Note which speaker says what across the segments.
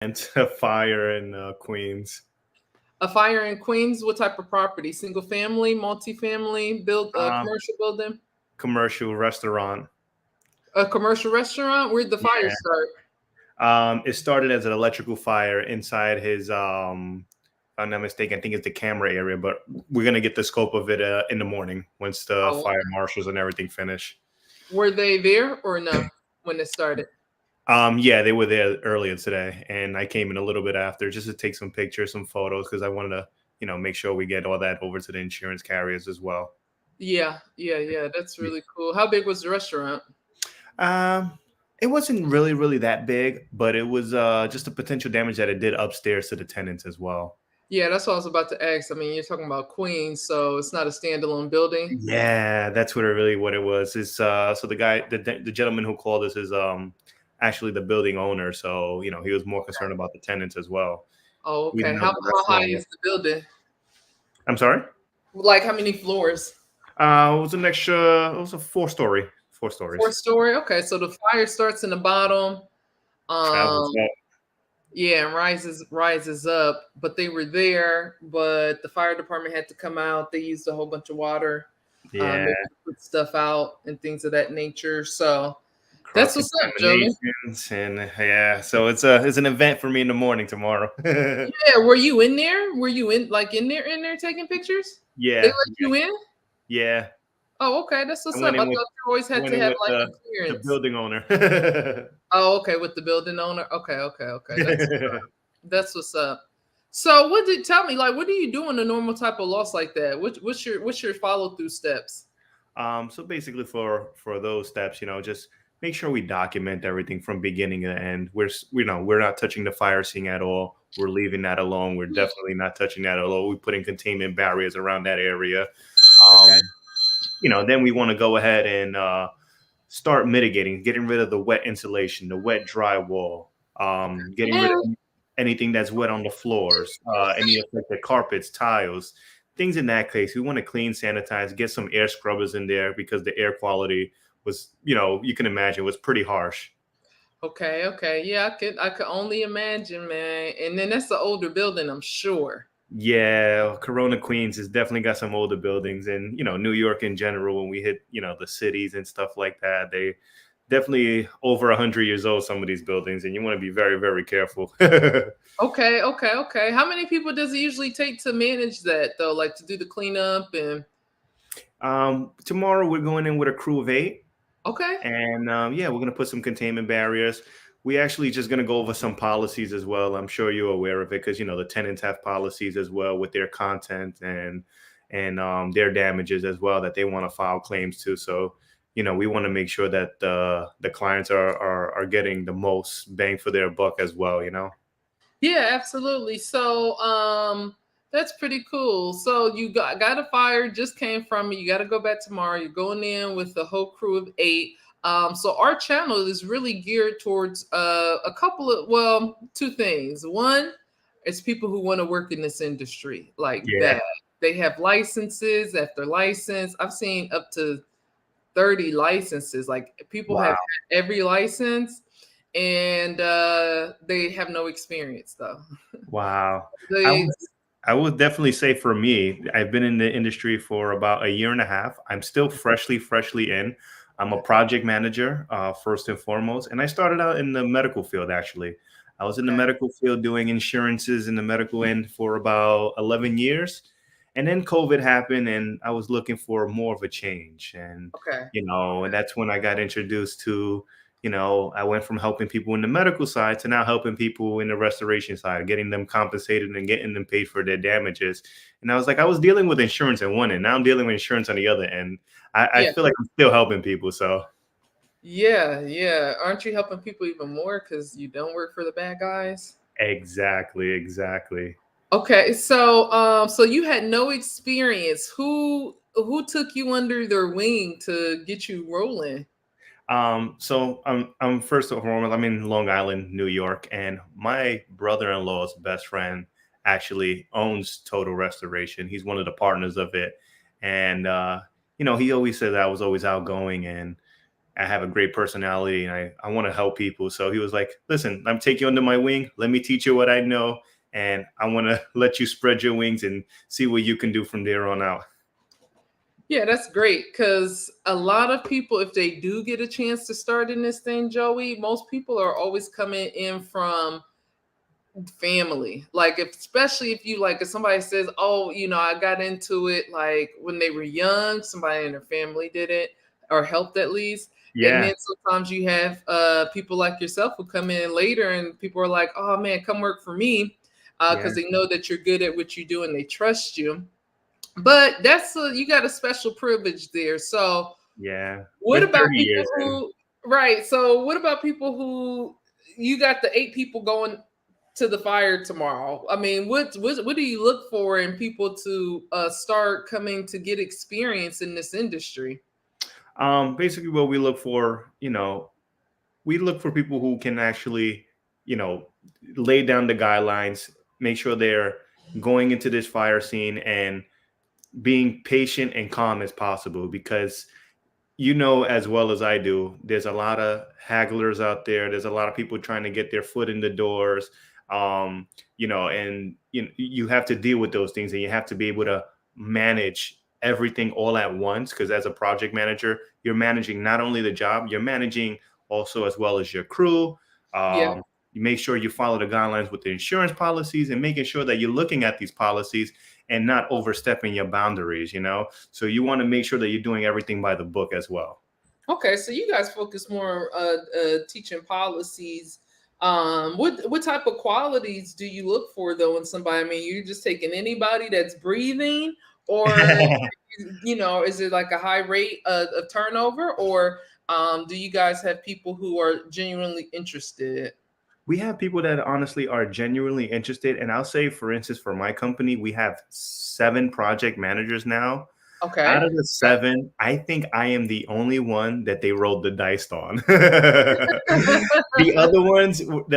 Speaker 1: And a fire in Queens.
Speaker 2: A fire in Queens. What type of property? Single family, multifamily, build a
Speaker 1: Um,
Speaker 2: commercial building,
Speaker 1: Commercial restaurant.
Speaker 2: a commercial restaurant. Where'd the fire
Speaker 1: Yeah.
Speaker 2: start?
Speaker 1: It started as an electrical fire inside his, if I'm not mistaken, I think it's the camera area, but we're gonna get the scope of it in the morning once the
Speaker 2: Oh,
Speaker 1: fire marshals and everything finish.
Speaker 2: were they there or no when it started?
Speaker 1: Yeah, they were there earlier today, and I came in a little bit after just to take some pictures, some photos, because I wanted to, make sure we get all that over to the insurance carriers as well.
Speaker 2: Yeah, yeah, yeah. That's really cool. How big was the restaurant?
Speaker 1: Um, it wasn't really that big, but it was just the potential damage that it did upstairs to the tenants as well.
Speaker 2: Yeah, that's what I was about to ask. I mean, you're talking about Queens, so it's not a standalone building.
Speaker 1: Yeah, that's what it was. Is so the gentleman who called us is actually the building owner, so he was more concerned about the tenants as well.
Speaker 2: Oh,
Speaker 1: Even
Speaker 2: okay.
Speaker 1: though the
Speaker 2: How high
Speaker 1: restaurant,
Speaker 2: is the building?
Speaker 1: I'm sorry,
Speaker 2: Like how many floors?
Speaker 1: it was an extra. It was a four
Speaker 2: Four
Speaker 1: stories.
Speaker 2: story. Okay, so the fire starts in the bottom.
Speaker 1: Travels
Speaker 2: Um,
Speaker 1: up.
Speaker 2: yeah, and rises up. But they were there, but the fire department had to come out. They used a whole bunch of water,
Speaker 1: Yeah,
Speaker 2: maybe to put stuff out and things of that nature. So
Speaker 1: cross
Speaker 2: that's what's up, Joey.
Speaker 1: contaminations, and yeah, so it's an event for me in the morning tomorrow.
Speaker 2: Yeah, were you in there? Were you in there taking pictures? They
Speaker 1: Yeah,
Speaker 2: let you in?
Speaker 1: yeah.
Speaker 2: Oh, okay, that's
Speaker 1: I
Speaker 2: what's
Speaker 1: went
Speaker 2: up. I
Speaker 1: in
Speaker 2: thought
Speaker 1: with
Speaker 2: you always
Speaker 1: I
Speaker 2: had
Speaker 1: went
Speaker 2: to
Speaker 1: in
Speaker 2: have
Speaker 1: with
Speaker 2: like a
Speaker 1: the
Speaker 2: clearance.
Speaker 1: building owner.
Speaker 2: Oh, okay, with the building owner. Okay, okay, okay. That's what's up. So, what did tell me? Like, what do you do in a normal type of loss like that? What's your follow through steps?
Speaker 1: So basically, for those steps, just make sure we document everything from beginning to end. We're not touching the fire scene at all. We're leaving that alone. We're definitely not touching that at all. We put in containment barriers around that area.
Speaker 2: Okay.
Speaker 1: Um, then we want to go ahead and start mitigating, getting rid of the wet insulation, the wet drywall, getting rid
Speaker 2: And
Speaker 1: of anything that's wet on the floors, any affected carpets, tiles, things in that case. We want to clean, sanitize, get some air scrubbers in there because the air quality was, you can imagine, was pretty harsh.
Speaker 2: okay, okay, yeah, I could only imagine, man. And then that's the older building, I'm sure.
Speaker 1: Yeah, Corona Queens has definitely got some older buildings, and New York in general. When we hit the cities and stuff like that, they definitely over 100 years old. Some of these buildings, and you want to be very careful.
Speaker 2: Okay, okay, okay. How many people does it usually take to manage that though? Like to do the cleanup and
Speaker 1: Tomorrow we're going in with a crew of 8,
Speaker 2: okay.
Speaker 1: and yeah, we're gonna put some containment barriers. We actually just gonna go over some policies as well. I'm sure you're aware of it because the tenants have policies as well with their content and their damages as well that they want to file claims to. So we want to make sure that the clients are getting the most bang for their buck as well.
Speaker 2: Yeah, absolutely. So, that's pretty cool. So you got a fire just came from it. You got to go back tomorrow. You're going in with a whole crew of 8. So our channel is really geared towards a couple of two things. One, it's people who want to work in this industry like
Speaker 1: Yeah.
Speaker 2: that. They have licenses after license. I've seen up to 30 licenses. Like people have
Speaker 1: Wow.
Speaker 2: had every license and they have no experience though.
Speaker 1: Wow. I
Speaker 2: They
Speaker 1: would I would definitely say for me, I've been in the industry for about a year and a half. I'm still freshly in. I'm a project manager, first and foremost, and I started out in the medical field. Actually, I was in the
Speaker 2: okay,
Speaker 1: medical field doing insurances in the medical end for about 11 years, and then COVID happened, and I was looking for more of a change. And
Speaker 2: okay,
Speaker 1: and that's when I got introduced to I went from helping people in the medical side to now helping people in the restoration side, getting them compensated and getting them paid for their damages. And I was like, I was dealing with insurance on one end. Now I'm dealing with insurance on the other end. I
Speaker 2: yeah,
Speaker 1: feel like I'm still helping people. So
Speaker 2: yeah, yeah. Aren't you helping people even more because you don't work for the bad guys?
Speaker 1: exactly.
Speaker 2: Okay, so so you had no experience. Who took you under their wing to get you rolling?
Speaker 1: So I'm first of all, I'm in Long Island, New York, and my brother-in-law's best friend actually owns Total Restoration. He's one of the partners of it, and he always said that I was always outgoing, and I have a great personality, and I want to help people. So he was like, listen, I'm taking you under my wing. Let me teach you what I know. And I want to let you spread your wings and see what you can do from there on out.
Speaker 2: Yeah, that's great because a lot of people, if they do get a chance to start in this thing, Joey, most people are always coming in from family. Like, especially if you like, if somebody says, "Oh, I got into it like when they were young, somebody in their family did it or helped at least." And
Speaker 1: Yeah.
Speaker 2: then sometimes you have people like yourself who come in later, and people are like, "Oh man, come work for me,"
Speaker 1: Yeah.
Speaker 2: because they know that you're good at what you do and they trust you. But you got a special privilege there. So
Speaker 1: Yeah.
Speaker 2: what
Speaker 1: With
Speaker 2: about
Speaker 1: 30
Speaker 2: people
Speaker 1: years in.
Speaker 2: who right? So what about people who you got the 8 people going to the fire tomorrow? I mean, what do you look for in people to start coming to get experience in this industry?
Speaker 1: Basically what we look for, we look for people who can actually, you know, lay down the guidelines, make sure they're going into this fire scene and being patient and calm as possible, because as well as I do, there's a lot of hagglers out there. There's a lot of people trying to get their foot in the doors. Um, and you have to deal with those things, and you have to be able to manage everything all at once. Because as a project manager, you're managing not only the job, you're managing also as well as your crew.
Speaker 2: Yeah.
Speaker 1: You make sure you follow the guidelines with the insurance policies, and making sure that you're looking at these policies and not overstepping your boundaries. So you want to make sure that you're doing everything by the book as well.
Speaker 2: Okay, so you guys focus more teaching policies. What type of qualities do you look for though in somebody? I mean, you're just taking anybody that's breathing, or is it like a high rate of turnover, or do you guys have people who are genuinely interested?
Speaker 1: We have people that honestly are genuinely interested. And I'll say, for instance, for my company, we have 7 project managers now. Out
Speaker 2: Okay.
Speaker 1: of the 7, I think I am the only one that they rolled the dice on. The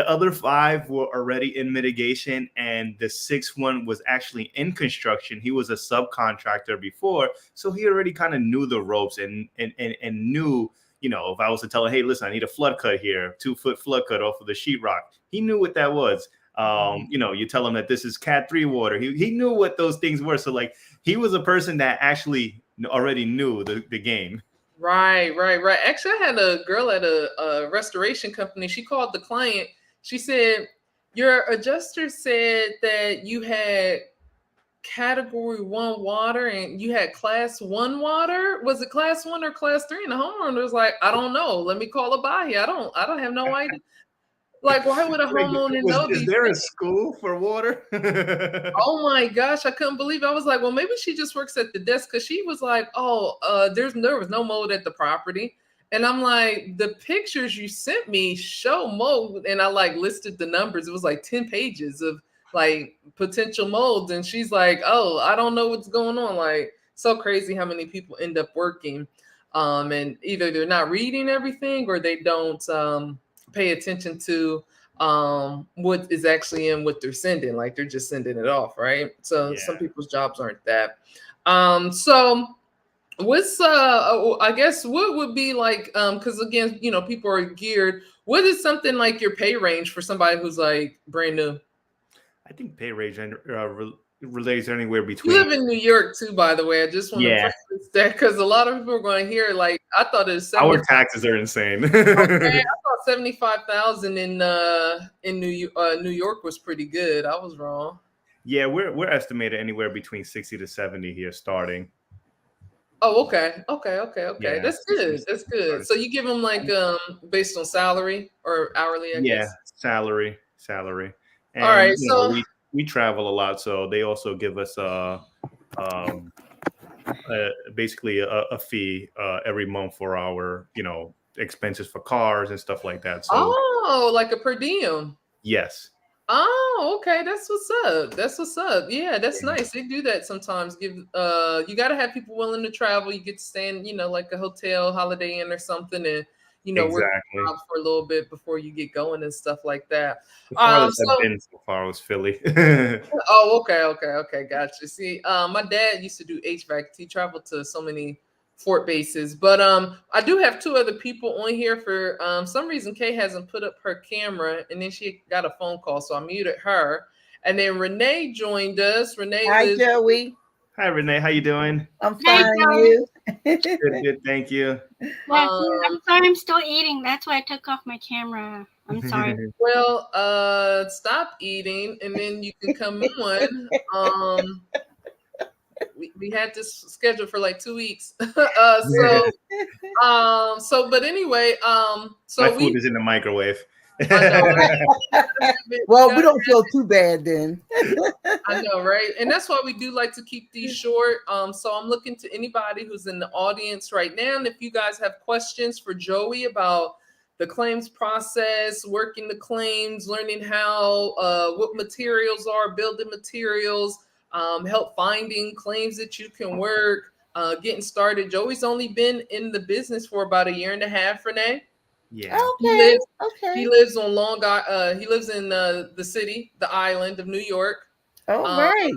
Speaker 1: other 5 were already in mitigation, and the 6th one was actually in construction. He was a subcontractor before, so he already kind of knew the ropes and knew, if I was to tell him, hey, listen, I need a flood cut here, 2-foot flood cut off of the sheetrock. He knew what that was. You tell him that this is Cat 3 water. He knew what those things were. So like, he was a person that actually already knew the game.
Speaker 2: Right, right, right. Actually, I had a girl at a restoration company. She called the client. She said, "Your adjuster said that you had category 1 water and you had class 1 water. Was it class 1 or class 3?" And the homeowner was like, "I don't know. Let me call Abahi. I don't have no idea." Like, why would a
Speaker 1: Wait,
Speaker 2: homeowner
Speaker 1: was
Speaker 2: know
Speaker 1: is
Speaker 2: these
Speaker 1: there a
Speaker 2: things?
Speaker 1: school for water?
Speaker 2: Oh my gosh, I couldn't believe it. I was like, well, maybe she just works at the desk, because she was like, "Oh, there was no mold at the property." And I'm like, the pictures you sent me show mold, and I like listed the numbers. It was like 10 pages of like potential molds. And she's like, "Oh, I don't know what's going on." Like, so crazy how many people end up working. And either they're not reading everything, or they don't pay attention to what is actually in what they're sending. Like, they're just sending it off, right? So some
Speaker 1: Yeah.
Speaker 2: people's jobs aren't that. So what's I guess what would be like, because again, people are geared. What is something like your pay range for somebody who's like brand new?
Speaker 1: I think pay range relates anywhere
Speaker 2: You
Speaker 1: between.
Speaker 2: live in New York too, by the way. I just want to
Speaker 1: Yeah,
Speaker 2: preface that, because a lot of people are going to hear, like, I thought it was
Speaker 1: our
Speaker 2: 75.
Speaker 1: taxes are insane.
Speaker 2: Okay, I thought 75,000 in New York was pretty good. I was wrong.
Speaker 1: Yeah, we're estimated anywhere between 60 to 70 here starting.
Speaker 2: Oh, okay, okay, okay, okay.
Speaker 1: Yeah,
Speaker 2: That's
Speaker 1: 60 to
Speaker 2: good. That's
Speaker 1: 70
Speaker 2: good.
Speaker 1: starting.
Speaker 2: So you give them like based on salary or hourly, I
Speaker 1: Yeah,
Speaker 2: guess.
Speaker 1: salary.
Speaker 2: All
Speaker 1: And
Speaker 2: right. So
Speaker 1: we travel a lot, so they also give us um basically a fee every month for our expenses for cars and stuff like that. So
Speaker 2: like a per diem.
Speaker 1: yes.
Speaker 2: Oh, okay. That's what's up. That's what's up. Yeah, that's
Speaker 1: Yeah,
Speaker 2: nice. They do that sometimes. Give you gotta have people willing to travel. You get to stay in, like a hotel, Holiday Inn or something, and work
Speaker 1: exactly.
Speaker 2: jobs for a little bit before you get going and stuff like that.
Speaker 1: The farthest I've
Speaker 2: So
Speaker 1: been so far was Philly.
Speaker 2: oh, okay, okay, okay, gotcha. See, my dad used to do HVAC. He traveled to so many Fort bases. But I do have two other people on here. For some reason, Kay hasn't put up her camera, and then she got a phone call, so I muted her. And then Renee joined us. Renee
Speaker 3: Hi,
Speaker 2: lives.
Speaker 3: Joey.
Speaker 1: Hi, Renee. How you doing?
Speaker 3: I'm
Speaker 4: Hi,
Speaker 3: fine.
Speaker 4: Joey.
Speaker 3: You?
Speaker 1: Good. Thank you.
Speaker 4: I'm sorry, I'm still eating. That's why I took off my camera. I'm sorry.
Speaker 2: Well, stop eating, and then you can come on. We had this scheduled for like 2 weeks. So but anyway, so
Speaker 1: my food is in the microwave.
Speaker 3: Well, we don't feel too bad then.
Speaker 2: I know, right? And that's why we do like to keep these short. So I'm looking to anybody who's in the audience right now, and if you guys have questions for Joey about the claims process, working the claims, learning how what materials are, building materials, help finding claims that you can work, getting started. Joey's only been in the business for about 1.5 years, Renee.
Speaker 1: Yeah.
Speaker 3: Okay.
Speaker 2: He lives on Long Island. He lives in the city, the island of New York.
Speaker 3: Oh, right.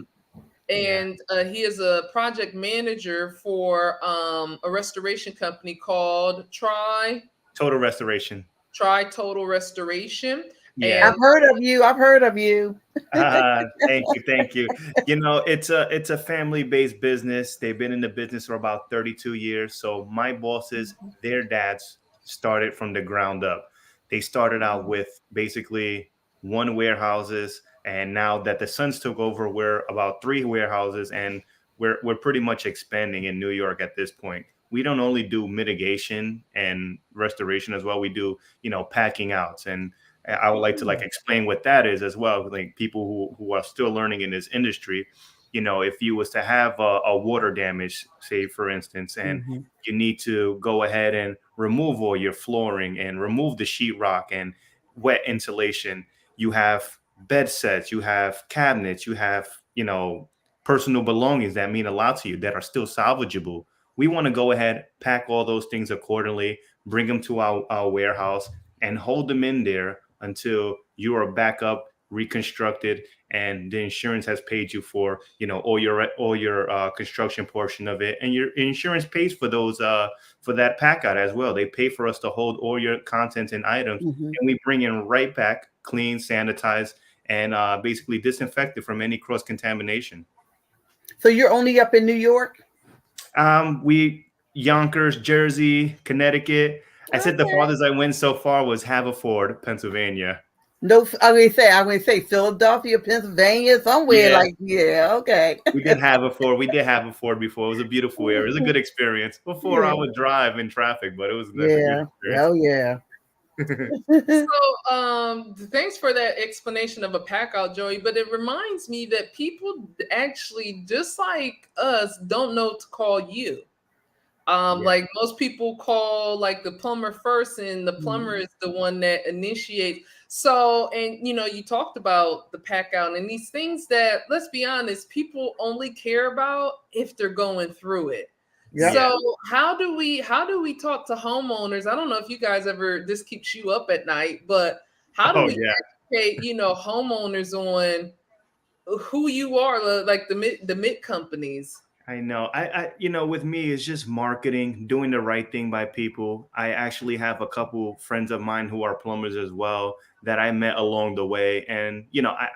Speaker 2: And he is a project manager for a restoration company called
Speaker 1: Total Restoration.
Speaker 2: Total Restoration.
Speaker 1: Yeah,
Speaker 3: I've heard of you.
Speaker 1: Thank you. You know, it's a family-based business. They've been in the business for about 32 years. So my bosses, their dads started from the ground up. They started out with basically one warehouses, and now that the sons took over, we're about 3 warehouses, and we're pretty much expanding in New York at this point. We don't only do mitigation and restoration as well. We do, packing outs, and I would like to explain what that is as well. Like people who are still learning in this industry, if you was to have a water damage, say for instance, and you need to go ahead and remove all your flooring and remove the sheetrock and wet insulation, you have bed sets, you have cabinets, you have, personal belongings that mean a lot to you that are still salvageable. We want to go ahead, pack all those things accordingly, bring them to our warehouse and hold them in there until you are back up, reconstructed, and the insurance has paid you for, all your construction portion of it, and your insurance pays for those for that pack out as well. They pay for us to hold all your contents and items, and we bring in right back, clean, sanitized, and basically disinfected from any cross contamination.
Speaker 3: So you're only up in New York?
Speaker 1: We Yonkers, Jersey, Connecticut. I said the farthest I went so far was Haverford, Pennsylvania.
Speaker 3: No, I'm gonna say Philadelphia, Pennsylvania, somewhere okay.
Speaker 1: We did Haverford before. It was a beautiful area. It was a good experience. 4-hour drive in traffic, but it was a good experience.
Speaker 3: Oh yeah.
Speaker 2: So thanks for that explanation of a pack out, Joey. But it reminds me that people actually, just like us, don't know to call you. Like most people call like the plumber first, and the plumber is the one that initiates. So, and you talked about the pack out and these things that, let's be honest, people only care about if they're going through it. Yeah. So how do we talk to homeowners? I don't know if you guys this keeps you up at night, but how do we educate, homeowners on who you are, like the mid companies?
Speaker 1: I know. I with me, it's just marketing, doing the right thing by people. I actually have a couple friends of mine who are plumbers as well that I met along the way. And,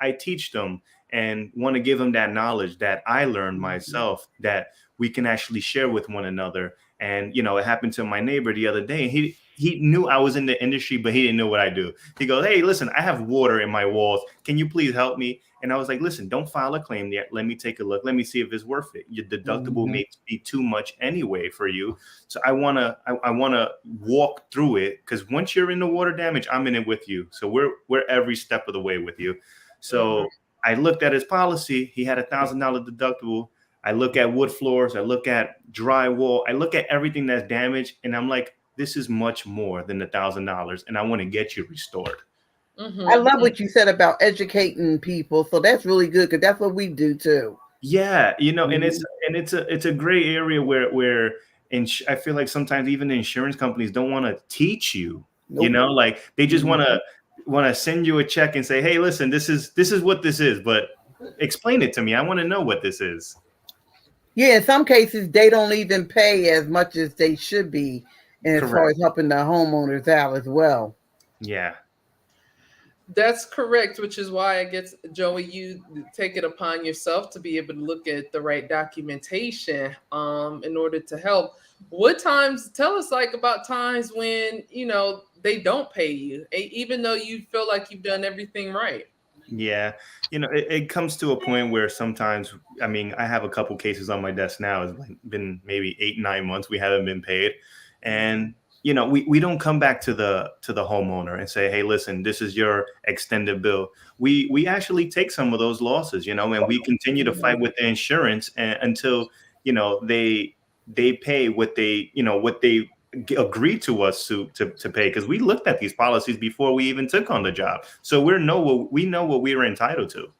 Speaker 1: I teach them and want to give them that knowledge that I learned myself that we can actually share with one another. And, it happened to my neighbor the other day. He knew I was in the industry, but he didn't know what I do. He goes, "Hey, listen, I have water in my walls. Can you please help me?" And I was like, "Listen, don't file a claim yet. Let me take a look. Let me see if it's worth it. Your deductible may be too much anyway for you. So I wanna walk through it, because once you're in the water damage, I'm in it with you. So we're every step of the way with you." So I looked at his policy. He had $1,000 deductible. I look at wood floors. I look at drywall. I look at everything that's damaged, and I'm like, this is much more than $1,000, and I want to get you restored.
Speaker 3: I love what you said about educating people. So that's really good, because that's what we do too.
Speaker 1: Yeah, and it's a gray area where I feel like sometimes even the insurance companies don't want to teach you. Like they just want to send you a check and say, "Hey, listen, this is what this is," but explain it to me. I want to know what this is.
Speaker 3: Yeah, in some cases they don't even pay as much as they should be, and as far
Speaker 1: Correct.
Speaker 3: as helping the homeowners out as well.
Speaker 1: Yeah.
Speaker 2: That's correct, which is why I guess, Joey, you take it upon yourself to be able to look at the right documentation in order to help. What times, tell us like about times when, they don't pay you, even though you feel like you've done everything right.
Speaker 1: Yeah, it comes to a point where sometimes, I mean, I have a couple cases on my desk now. It's like been maybe 8, 9 months we haven't been paid, and we don't come back to the homeowner and say, hey, listen, this is your extended bill. We actually take some of those losses, and we continue to fight with the insurance until they pay what they agreed to us to pay, because we looked at these policies before we even took on the job, so we know what we were entitled to,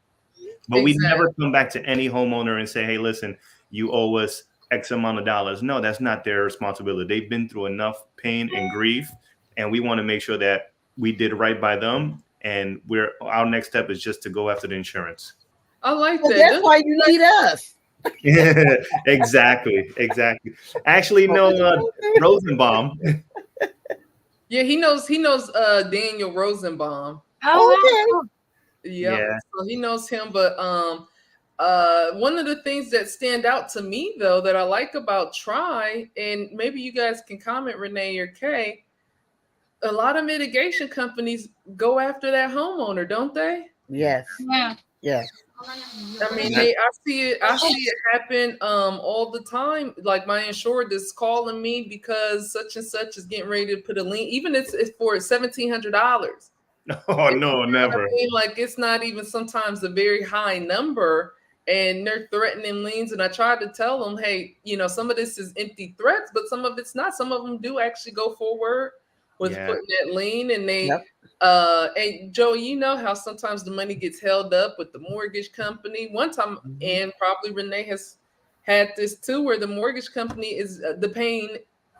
Speaker 1: but we
Speaker 2: Exactly.
Speaker 1: never come back to any homeowner and say, hey, listen, you owe us X amount of dollars. No, that's not their responsibility. They've been through enough pain and grief, and we want to make sure that we did right by them, and our next step is just to go after the insurance.
Speaker 2: I like
Speaker 3: Well,
Speaker 2: that.
Speaker 3: that's why you need us.
Speaker 1: Exactly. Actually, no, Rosenbaum.
Speaker 2: Yeah, he knows Daniel Rosenbaum.
Speaker 4: Oh,
Speaker 3: Okay.
Speaker 2: Yep.
Speaker 1: Yeah.
Speaker 2: So he knows him, but one of the things that stand out to me though that I like about Try, and maybe you guys can comment, Renee or Kay, a lot of mitigation companies go after that homeowner, don't they?
Speaker 3: Yes.
Speaker 4: yeah.
Speaker 3: Yes.
Speaker 2: I mean,
Speaker 1: Yeah.
Speaker 2: I see it happen all the time. Like my insured is calling me because such and such is getting ready to put a lien, even if it's for $1,700.
Speaker 1: Oh no,
Speaker 2: I
Speaker 1: never.
Speaker 2: mean, like it's not even sometimes a very high number, and they're threatening liens. And I tried to tell them, hey, some of this is empty threats, but some of it's not. Some of them do actually go forward with
Speaker 1: Yeah.
Speaker 2: putting that lien, and they.
Speaker 3: Yep.
Speaker 2: And Joe, you know how sometimes the money gets held up with the mortgage company. One time, and probably Renee has had this too, where the mortgage company is the pain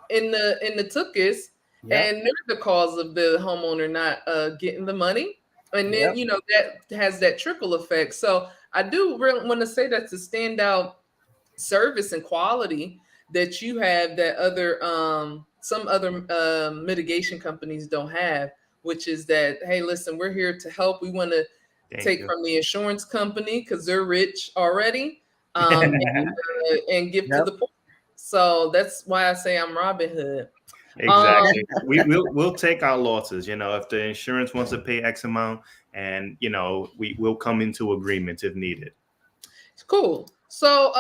Speaker 2: in the tuchus,
Speaker 3: Yep.
Speaker 2: and they're the cause of the homeowner not getting the money, and then
Speaker 3: Yep.
Speaker 2: that has that trickle effect. So I do really want to say that's a standout service and quality that you have that other some other mitigation companies don't have, which is that, hey, listen, we're here to help. We want to
Speaker 1: Thank
Speaker 2: take
Speaker 1: you.
Speaker 2: from the insurance company because they're rich already,
Speaker 3: Mhm.
Speaker 2: and give to
Speaker 3: Yep.
Speaker 2: the poor. So that's why I say I'm Robin Hood.
Speaker 1: Exactly. We'll take our losses. If the insurance wants to pay X amount, and we'll come into agreement if needed.
Speaker 2: Cool. So,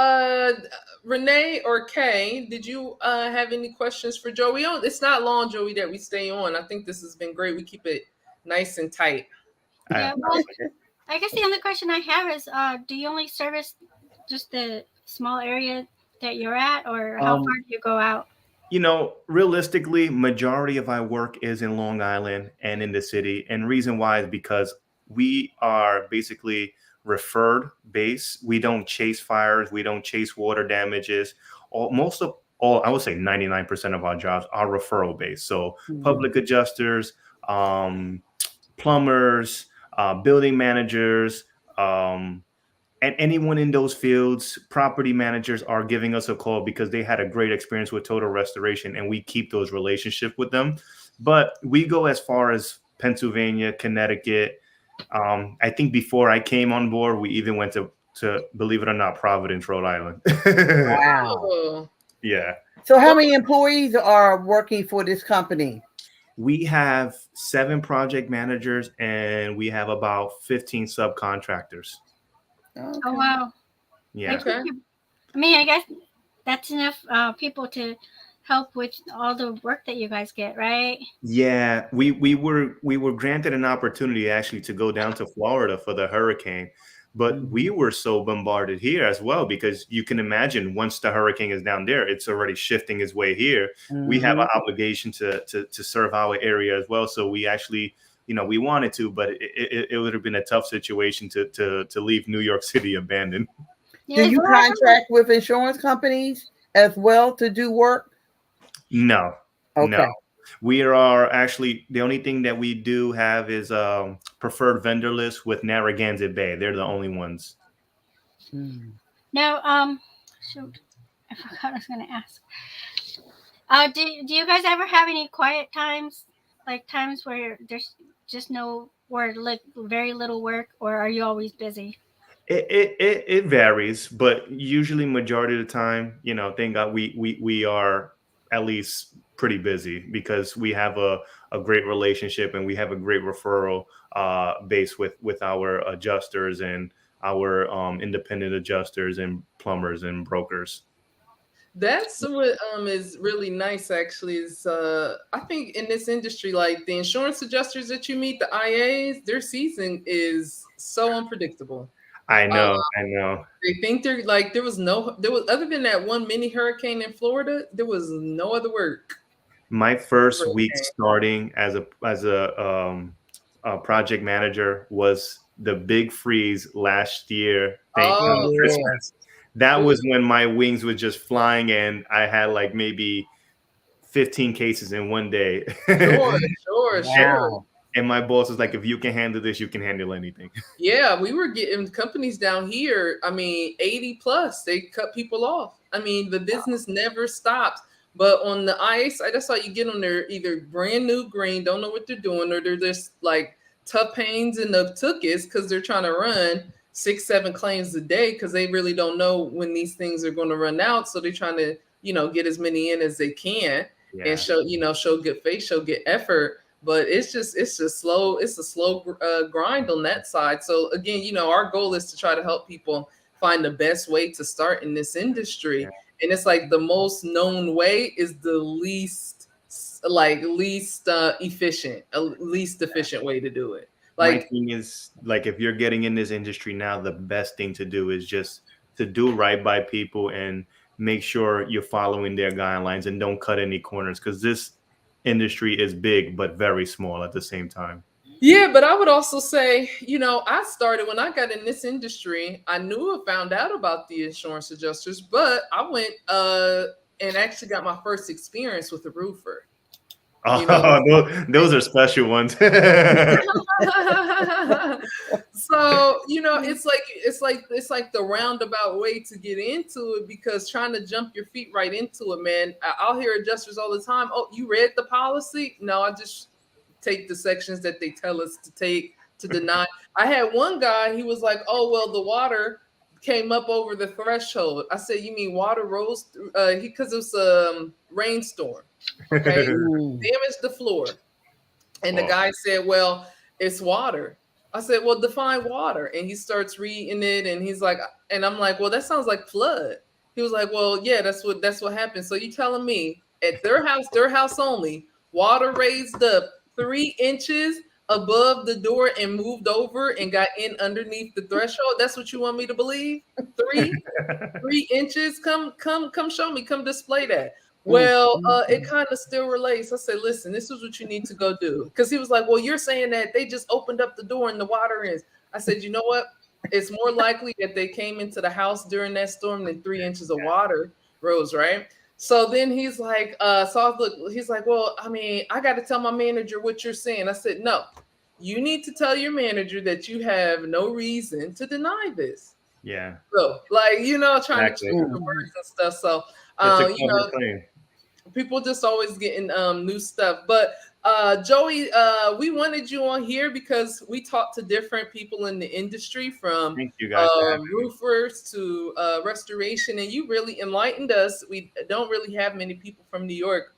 Speaker 2: Renee or Kay, did you have any questions for Joey? It's not long, Joey, that we stay on. I think this has been great. We keep it nice and tight.
Speaker 4: Yeah, well, I guess the only question I have is, do you only service just the small area that you're at, or how far do you go out?
Speaker 1: Realistically, majority of our work is in Long Island and in the city. And reason why is because we are basically referred base. We don't chase fires. We don't chase water damages. I would say 99% of our jobs are referral based. So public adjusters, plumbers, building managers, and anyone in those fields, property managers are giving us a call because they had a great experience with Total Restoration, and we keep those relationships with them. But we go as far as Pennsylvania, Connecticut. I think before I came on board, we even went to believe it or not, Providence, Rhode Island.
Speaker 3: Wow.
Speaker 2: Oh,
Speaker 1: Yeah.
Speaker 3: So how many employees are working for this company?
Speaker 1: We have 7 project managers, and we have about 15 subcontractors.
Speaker 3: Okay.
Speaker 4: Oh wow!
Speaker 1: Yeah.
Speaker 2: okay.
Speaker 4: I guess that's enough people to help with all the work that you guys get, right?
Speaker 1: Yeah, we were granted an opportunity actually to go down to Florida for the hurricane, but we were so bombarded here as well, because you can imagine once the hurricane is down there, it's already shifting its way here. We have an obligation to serve our area as well. So we actually, we wanted to, but it would have been a tough situation to leave New York City abandoned.
Speaker 4: Yeah,
Speaker 3: Do you contract with insurance companies as well to do work?
Speaker 1: No,
Speaker 3: Okay.
Speaker 1: no. We are actually, the only thing that we do have is preferred vendor list with Narragansett Bay. They're the only ones.
Speaker 4: Now, shoot, I forgot what I was going to ask. Do you guys ever have any quiet times, like times where there's just no or like very little work, or are you always busy?
Speaker 1: It varies, but usually majority of the time, thank God we are at least pretty busy because we have a great relationship and we have a great referral base with our adjusters and our independent adjusters and plumbers and brokers.
Speaker 2: That's what is really nice actually is I think in this industry, like the insurance adjusters that you meet, the IAs, their season is so unpredictable.
Speaker 1: I
Speaker 2: Uh,
Speaker 1: know, I know.
Speaker 2: they think they're like there was other than that one mini hurricane in Florida, there was no other work.
Speaker 1: My first week
Speaker 2: Hurricane.
Speaker 1: starting a project manager was the big freeze last year.
Speaker 2: Oh,
Speaker 1: Christmas. That was when my wings were just flying, and I had like maybe 15 cases in one day.
Speaker 2: sure.
Speaker 1: And my boss was like, "If you can handle this, you can handle anything."
Speaker 2: Yeah, we were getting companies down here. I mean, 80 plus, they cut people off. I mean, the business never stops. But on the IA side, that's how you get on there either brand new green, don't know what they're doing, or they're just like tough pains in the tookies because they're trying to run 6-7 claims a day because they really don't know when these things are going to run out. So they're trying to, get as many in as they can and show good face, show good effort. But it's a slow grind on that side. So again, our goal is to try to help people find the best way to start in this industry.
Speaker 1: Yeah.
Speaker 2: And it's like the most known way is the least efficient way to do it.
Speaker 1: My
Speaker 2: Like,
Speaker 1: thing is, like, if you're getting in this industry now, the best thing to do is just to do right by people and make sure you're following their guidelines and don't cut any corners, because this industry is big but very small at the same time.
Speaker 2: yeah, but I would also say, I started when I got in this industry, I found out about the insurance adjusters, but I went and actually got my first experience with a roofer.
Speaker 1: Those are special ones.
Speaker 2: So, it's like the roundabout way to get into it, because trying to jump your feet right into it, man. I'll hear adjusters all the time. Oh, you read the policy? No, I just take the sections that they tell us to take to deny. I had one guy, he was like, oh, well, the water came up over the threshold. I said, you mean water rose? Because it was a rainstorm. Okay, damaged the floor. And the guy said, well, it's water. I said, well, define water. And he starts reading it, and he's like, and I'm like, well, that sounds like flood. He was like, well, yeah, that's what happened. So you telling me at their house only, water raised up 3 inches above the door and moved over and got in underneath the threshold? That's what you want me to believe? 3 inches? Come show me, come display that. Well, it kind of still relates. I said, listen, this is what you need to go do. Because he was like, well, you're saying that they just opened up the door and the water is. I said, you know what? It's more likely that they came into the house during that storm than 3 inches of water rose, right? So then he's like, he's like, well, I mean, I got to tell my manager what you're saying. I said, no, you need to tell your manager that you have no reason to deny this.
Speaker 1: Yeah.
Speaker 2: So, like, trying to change the words and stuff. So, people just always getting new stuff. But Joey, we wanted you on here because we talked to different people in the industry, from
Speaker 1: Thank you guys
Speaker 2: roofers to restoration, and you really enlightened us. We don't really have many people from New York.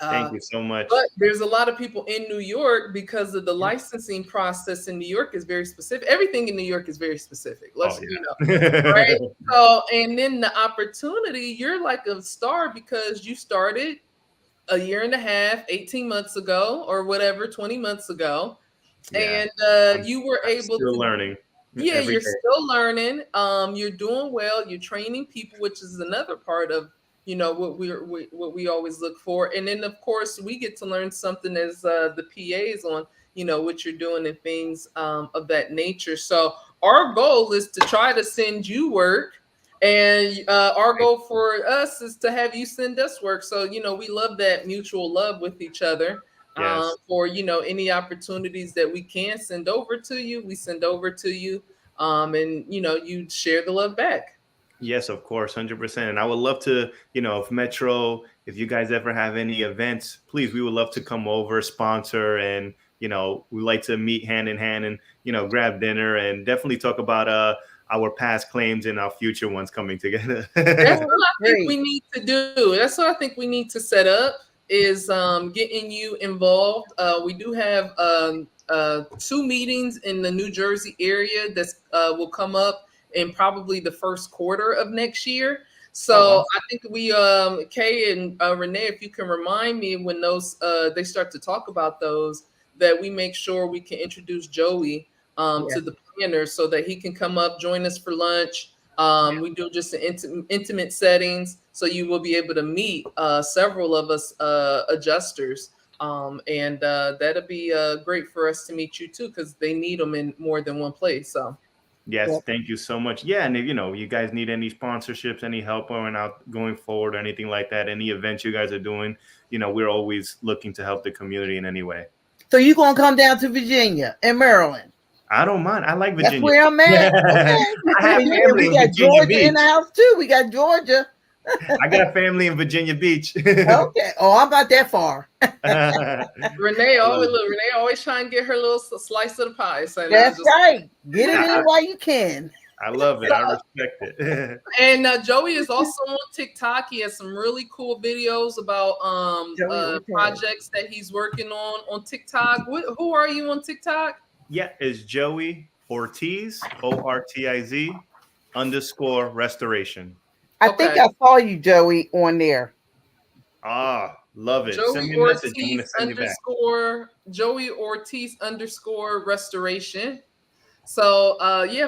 Speaker 1: Thank you so much.
Speaker 2: But there's a lot of people in New York because of the licensing process in New York is very specific. Everything in New York is very specific. Right? So, and then the opportunity, you're like a star because you started a year and a half, 18 months ago, or whatever, 20 months ago. Yeah. And you were able to
Speaker 1: learning.
Speaker 2: Yeah, you're still learning. You're doing well. You're training people, which is another part of what we always look for. And then of course we get to learn something as the PAs on what you're doing and things of that nature. So our goal is to try to send you work, and our goal for us is to have you send us work. So we love that mutual love with each other. Yes. For any opportunities that we can send over to you, we send over to you, and you share the love back.
Speaker 1: Yes, of course, 100%. And I would love to, if Metro, if you guys ever have any events, please, we would love to come over, sponsor, and we like to meet hand in hand and grab dinner and definitely talk about our past claims and our future ones coming together.
Speaker 2: That's what I think
Speaker 3: Great.
Speaker 2: we need to do. That's what I think we need to set up is getting you involved. We do have 2 meetings in the New Jersey area that will come up in probably the first quarter of next year. So I think we, Kay and Renee, if you can remind me when those they start to talk about those, that we make sure we can introduce Joey to the planners so that he can come up, join us for lunch. We do just in intimate settings, so you will be able to meet several of us adjusters. And that'll be great for us to meet you too, because they need them in more than one place. So.
Speaker 1: Yes, thank you so much. Yeah, and if you guys need any sponsorships, any help going forward, or anything like that, any events you guys are doing, we're always looking to help the community in any way.
Speaker 3: So you gonna come down to Virginia and Maryland?
Speaker 1: I don't mind. I like Virginia.
Speaker 3: That's where I'm at. Okay.
Speaker 1: I have family
Speaker 3: we got
Speaker 1: in Virginia
Speaker 3: Georgia
Speaker 1: Beach.
Speaker 3: in the house too. We got Georgia.
Speaker 1: I got a family in Virginia Beach.
Speaker 3: Okay. Oh, I'm not that far.
Speaker 2: Renee always trying to get her little slice of the pie. So
Speaker 3: That's right. Get it in while you can.
Speaker 1: I love it. I respect it.
Speaker 2: And Joey is also on TikTok. He has some really cool videos about projects that he's working on TikTok. Who are you on TikTok?
Speaker 1: Yeah, it's Joey Ortiz, ORTIZ _restoration.
Speaker 3: I think I saw you, Joey, on there.
Speaker 1: Ah, love it.
Speaker 2: Joey
Speaker 1: Send me a message. I'm
Speaker 2: Ortiz
Speaker 1: gonna send you back.
Speaker 2: Joey Ortiz _restoration. So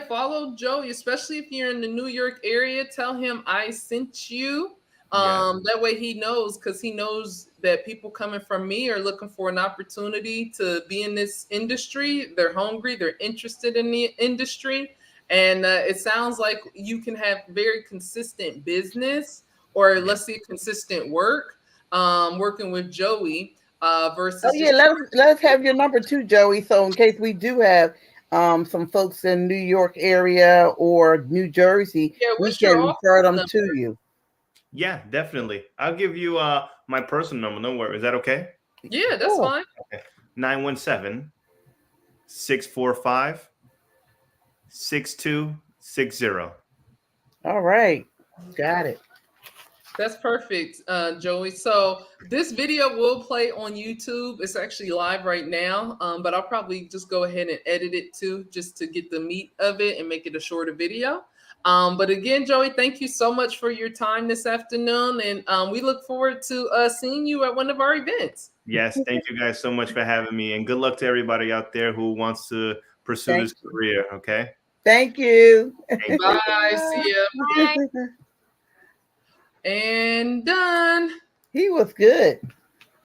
Speaker 2: follow Joey, especially if you're in the New York area. Tell him I sent you. That way he knows, because he knows that people coming from me are looking for an opportunity to be in this industry. They're hungry, they're interested in the industry. And it sounds like you can have very consistent business, or let's say consistent work, working with Joey versus.
Speaker 3: Oh yeah, let us have your number too, Joey. So in case we do have some folks in New York area or New Jersey, we can refer them to you.
Speaker 1: Yeah, definitely. I'll give you my personal number. Don't worry. Is that okay?
Speaker 2: Yeah, that's fine.
Speaker 1: Okay. 917-645-6260.
Speaker 3: All right. Got it.
Speaker 2: That's perfect, Joey. So this video will play on YouTube. It's actually live right now, but I'll probably just go ahead and edit it too, just to get the meat of it and make it a shorter video. But again, Joey, thank you so much for your time this afternoon. And we look forward to seeing you at one of our events.
Speaker 1: Yes, thank you guys so much for having me. And good luck to everybody out there who wants to pursue this career, okay?
Speaker 3: Thank you.
Speaker 2: Bye. See ya.
Speaker 4: Bye.
Speaker 2: And done.
Speaker 3: He was good.